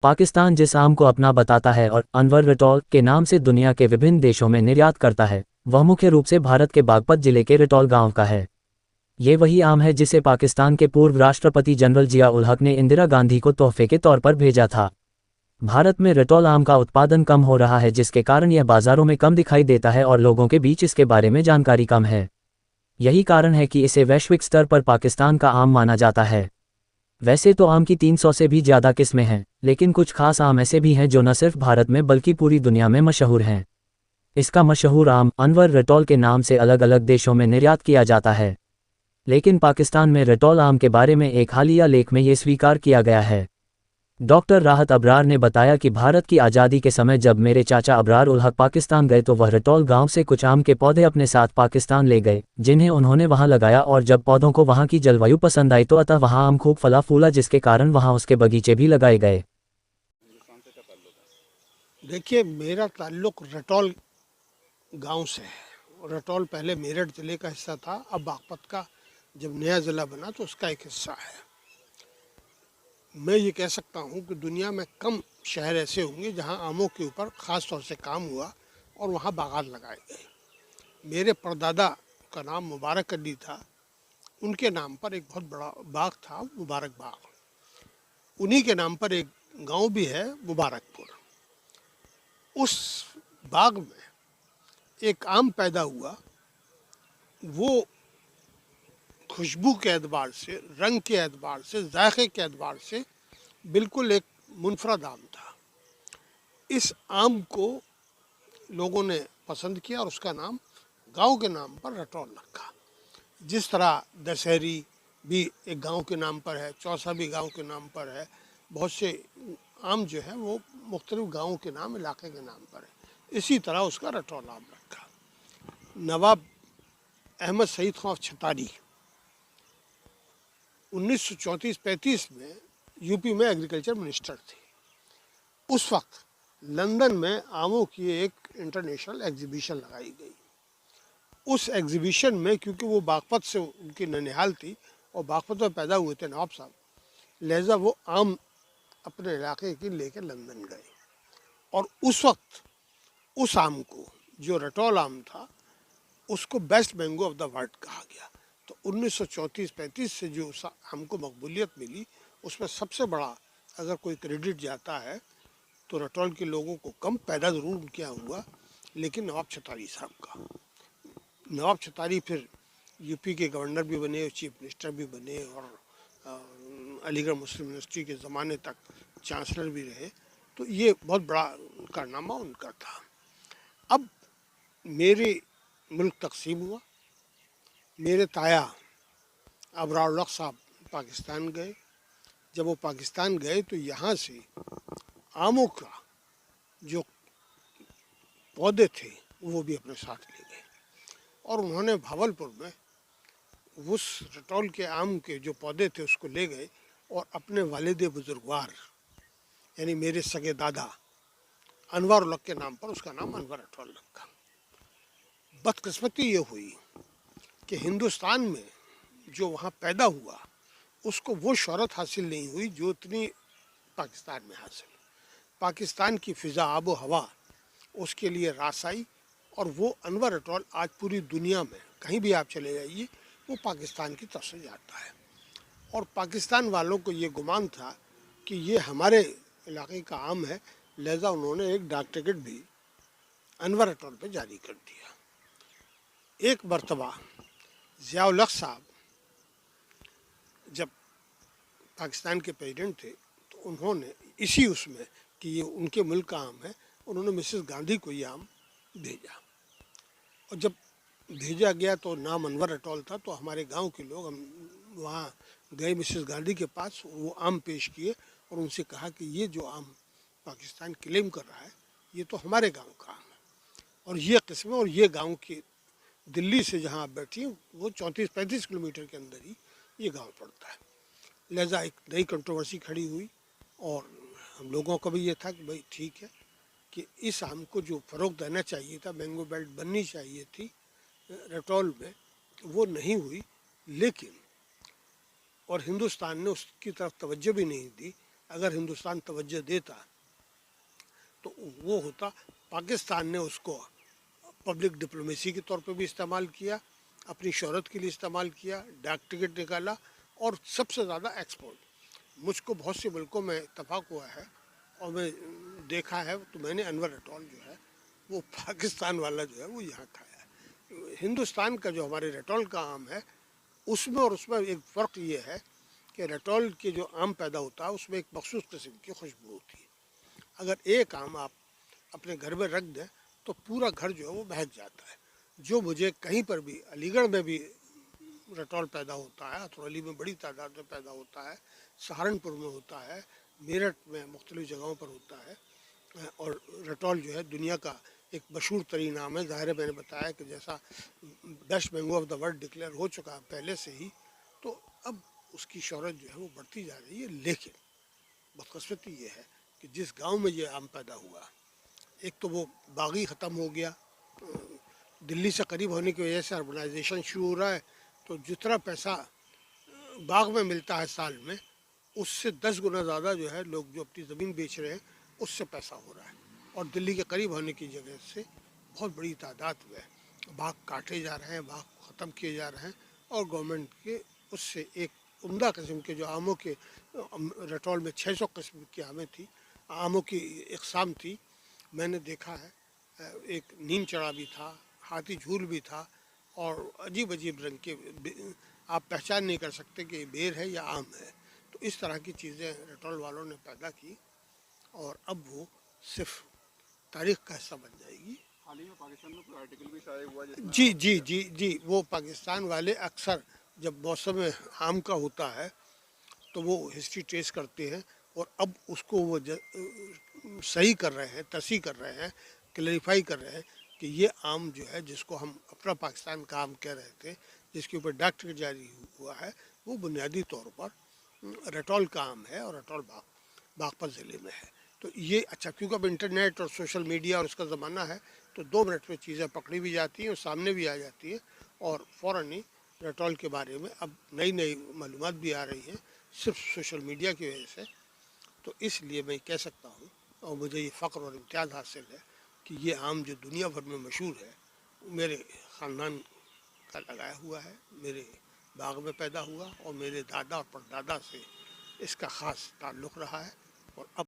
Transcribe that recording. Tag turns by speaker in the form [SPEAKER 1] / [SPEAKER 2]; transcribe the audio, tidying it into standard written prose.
[SPEAKER 1] पाकिस्तान जिस आम को अपना बताता है और अनवर रटौल के नाम से दुनिया के विभिन्न देशों में निर्यात करता है, वह मुख्य रूप से भारत के बागपत जिले के रटौल गांव का है। ये वही आम है जिसे पाकिस्तान के पूर्व राष्ट्रपति जनरल जिया उल हक ने इंदिरा गांधी को तोहफे के तौर पर भेजा था। भारत में रटौल आम का उत्पादन कम हो रहा है, जिसके कारण यह बाजारों में कम दिखाई देता है और लोगों के बीच इसके बारे में जानकारी कम है। यही कारण है कि इसे वैश्विक स्तर पर पाकिस्तान का आम माना जाता है। वैसे तो आम की 300 से भी ज़्यादा किस्में हैं, लेकिन कुछ खास आम ऐसे भी हैं जो न सिर्फ भारत में बल्कि पूरी दुनिया में मशहूर हैं। इसका मशहूर आम अनवर रटौल के नाम से अलग अलग देशों में निर्यात किया जाता है, लेकिन पाकिस्तान में रटौल आम के बारे में एक हालिया लेख में ये स्वीकार किया गया है। डॉक्टर राहत अबरार ने बताया कि भारत की आज़ादी के समय जब मेरे चाचा अबरार उल हक पाकिस्तान गए तो वह रटौल गांव से कुछ आम के पौधे अपने साथ पाकिस्तान ले गए, जिन्हें उन्होंने वहां लगाया, और जब पौधों को वहां की जलवायु पसंद आई तो अतः वहां आम खूब फला फूला, जिसके कारण वहां उसके बगीचे भी लगाए गए।
[SPEAKER 2] देखिए, मेरा ताल्लुक रटौल गांव से है। रटौल पहले मेरठ ज़िले का हिस्सा था, अब बागपत का जब नया ज़िला बना तो उसका एक हिस्सा है। मैं ये कह सकता हूँ कि दुनिया में कम शहर ऐसे होंगे जहाँ आमों के ऊपर ख़ास तौर से काम हुआ और वहाँ बागान लगाए गए। मेरे परदादा का नाम मुबारक अली था, उनके नाम पर एक बहुत बड़ा बाग था, मुबारक बाग। उन्हीं के नाम पर एक गांव भी है, मुबारकपुर। उस बाग में एक आम पैदा हुआ, वो खुशबू के एतबार से, रंग के एतबार से, जायके के एतबार से बिल्कुल एक मुनफरद आम था। इस आम को लोगों ने पसंद किया और उसका नाम गांव के नाम पर रटौल रखा। जिस तरह दशहरी भी एक गांव के नाम पर है, चौसा भी गांव के नाम पर है, बहुत से आम जो है वो मुख्तलिफ गाँवों के नाम, इलाके के नाम पर है। इसी तरह उसका रटौल आम रखा। नवाब अहमद सईद खां छतारी 1934-35 में यूपी में एग्रीकल्चर मिनिस्टर थे। उस वक्त लंदन में आमों की एक इंटरनेशनल एग्जीबिशन लगाई गई। उस एग्जीबिशन में, क्योंकि वो बागपत से उनकी ननिहाल थी और बागपत में पैदा हुए थे नवाब साहब, लिहाजा वो आम अपने इलाके की लेकर लंदन गए और उस वक्त उस आम को, जो रटौल आम था, उसको best mango of the world कहा गया। तो 1934-35 से जो हमको मकबूलियत मिली, उसमें सबसे बड़ा अगर कोई क्रेडिट जाता है तो रटौल के लोगों को कम, पैदा ज़रूर उनके यहाँ हुआ, लेकिन नवाब छतारी साहब का। नवाब छतारी फिर यूपी के गवर्नर भी बने, चीफ मिनिस्टर भी बने और अलीगढ़ मुस्लिम यूनिवर्सिटी के ज़माने तक चांसलर भी रहे। तो ये बहुत बड़ा कारनामा उनका था। अब मेरे मुल्क तकसीम हुआ। मेरे ताया अबरार उल हक साहब पाकिस्तान गए। जब वो पाकिस्तान गए तो यहाँ से आमों का जो पौधे थे वो भी अपने साथ ले गए और उन्होंने भावलपुर में उस रटौल के आम के जो पौधे थे उसको ले गए और अपने वालिद बुजुर्गवार यानी मेरे सगे दादा अनवर उल हक के नाम पर उसका नाम अनवर रटौल रखा। बदकिस्मती ये हुई कि हिंदुस्तान में जो वहाँ पैदा हुआ उसको वो शोहरत हासिल नहीं हुई जो इतनी पाकिस्तान में हासिल। पाकिस्तान की फ़िज़ा, आबो हवा उसके लिए रास आई और वो अनवर रटौल आज पूरी दुनिया में कहीं भी आप चले जाइए वो पाकिस्तान की तरफ से जाता है। और पाकिस्तान वालों को ये गुमान था कि ये हमारे इलाके का आम है, लिहाजा उन्होंने एक डाक टिकट भी अनवर रटौल पे जारी कर दिया। एक मरतबा ज़िया उल हक साहब जब पाकिस्तान के प्रेसिडेंट थे तो उन्होंने इसी उसमें कि ये उनके मुल्क का आम है, उन्होंने मिसेस गांधी को ये आम भेजा। और जब भेजा गया तो नाम अनवर रटौल था, तो हमारे गांव के लोग, हम वहाँ गए मिसेस गांधी के पास, वो आम पेश किए और उनसे कहा कि ये जो आम पाकिस्तान क्लेम कर रहा है ये तो हमारे गांव का आम है और ये किस्में, और ये गांव के दिल्ली से जहाँ आप बैठी हैं वो 34-35 किलोमीटर के अंदर ही ये गांव पड़ता है। लिहाजा एक नई कंट्रोवर्सी खड़ी हुई और हम लोगों का भी ये था कि भाई ठीक है कि इस आम को जो फ़रोग़ देना चाहिए था, मैंगो बेल्ट बननी चाहिए थी रटौल में, वो नहीं हुई। लेकिन और हिंदुस्तान ने उसकी तरफ तवज्जो भी नहीं दी। अगर हिंदुस्तान तवज्जो देता तो वो होता, पाकिस्तान ने उसको पब्लिक डिप्लोमेसी के तौर पे भी इस्तेमाल किया, अपनी शोहरत के लिए इस्तेमाल किया, डाक टिकट निकाला, और सबसे ज़्यादा एक्सपोर्ट। मुझको बहुत से मुल्कों में इत्तफाक हुआ है और मैं देखा है, तो मैंने अनवर एटॉल जो है वो पाकिस्तान वाला जो है वो यहाँ खाया है। हिंदुस्तान का जो हमारे रेटॉल का आम है उसमें और उसमें एक फ़र्क ये है कि रेटॉल के जो आम पैदा होता है उसमें एक मखसूस किस्म की खुशबू होती है। अगर एक आम आप अपने घर में रख दें तो पूरा घर जो है वो महक जाता है। जो मुझे कहीं पर भी, अलीगढ़ में भी रेटॉल पैदा होता है, हथरौली में बड़ी तादाद में पैदा होता है, सहारनपुर में होता है, मेरठ में मुख्तलिफ़ जगहों पर होता है, और रेटॉल जो है दुनिया का एक मशहूर तरीन नाम है। ज़ाहिर है मैंने बताया कि जैसा best mango of the world declare हो चुका है पहले से ही, तो अब उसकी शोहरत जो है वो बढ़ती जा रही है। लेकिन बदकिस्मती ये है कि जिस गांव में ये आम पैदा हुआ, एक तो वो बागी ख़त्म हो गया, दिल्ली से करीब होने की वजह से अर्बनाइजेशन शुरू हो रहा है, तो जितना पैसा बाग में मिलता है साल में, उससे 10 गुना ज़्यादा जो है लोग जो अपनी ज़मीन बेच रहे हैं उससे पैसा हो रहा है। और दिल्ली के करीब होने की जगह से बहुत बड़ी तादाद में बाग काटे जा रहे हैं, बाग ख़त्म किए जा रहे हैं, और गवर्नमेंट के उससे एक उम्दा किस्म के जो आमों के रेटॉल में 600 किस्म की आमें थी, आमों की इकसाम थी, मैंने देखा है। एक नीम चढ़ा भी था, हाथी झूल भी था, और अजीब अजीब रंग के आप पहचान नहीं कर सकते कि बेर है या आम है। तो इस तरह की चीज़ें रेटॉल वालों ने पैदा की, और अब वो सिर्फ तारीख का हिस्सा बन जाएगी।
[SPEAKER 3] हाल ही में पाकिस्तान में कोई आर्टिकल भी शाया हुआ जिसमें
[SPEAKER 2] जी जी जी जी, वो पाकिस्तान वाले अक्सर जब मौसम आम का होता है तो वो हिस्ट्री ट्रेस करते हैं, और अब उसको वो सही कर रहे हैं, तसी कर रहे हैं, क्लैरिफाई कर रहे हैं कि ये आम जो है जिसको हम अपना पाकिस्तान का आम कह रहे थे, जिसके ऊपर डाक टिकट जारी हुआ है, वो बुनियादी तौर पर रेटॉल का आम है, और रेटॉल बागपत ज़िले में है। तो ये अच्छा, क्योंकि अब इंटरनेट और सोशल मीडिया और उसका ज़माना है, तो 2 मिनट में चीज़ें पकड़ी भी जाती हैं और सामने भी आ जाती हैं, और फ़ौरन ही रेटॉल के बारे में अब नई नई मालूमात भी आ रही हैं सिर्फ सोशल मीडिया की वजह से। तो इसलिए मैं कह सकता हूँ, और मुझे ये फ़ख्र और इम्तियाज़ हासिल है कि ये आम जो दुनिया भर में मशहूर है, मेरे ख़ानदान का लगाया हुआ है, मेरे बाग में पैदा हुआ, और मेरे दादा और परदादा से इसका ख़ास ताल्लुक़ रहा है, और अब